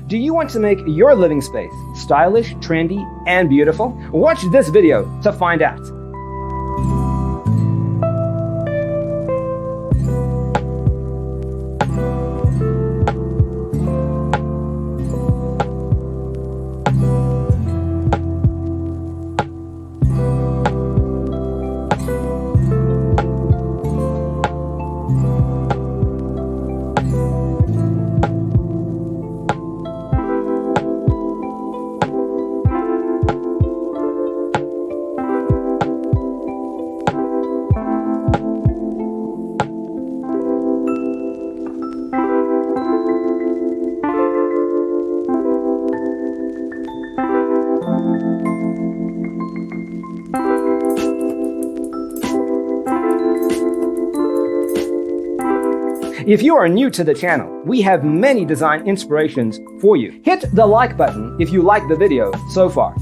Do you want to make your living space stylish, trendy, and beautiful? Watch this video to find out. If you are new to the channel, we have many design inspirations for you. Hit the like button if you like the video so far.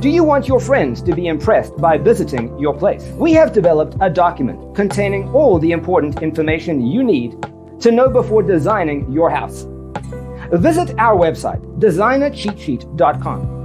Do you want your friends to be impressed by visiting your place? We have developed a document containing all the important information you need to know before designing your house. Visit our website, designercheatsheet.com.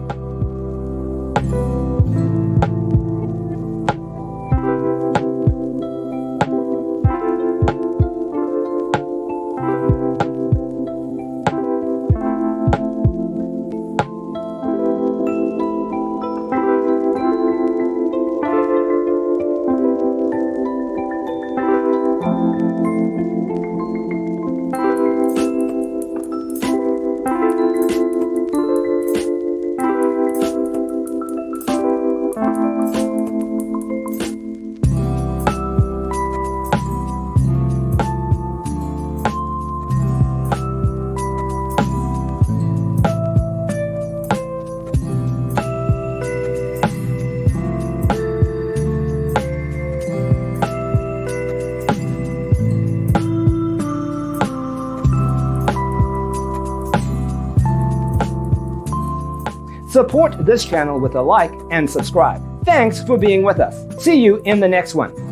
Support this channel with a like and subscribe. Thanks for being with us. See you in the next one.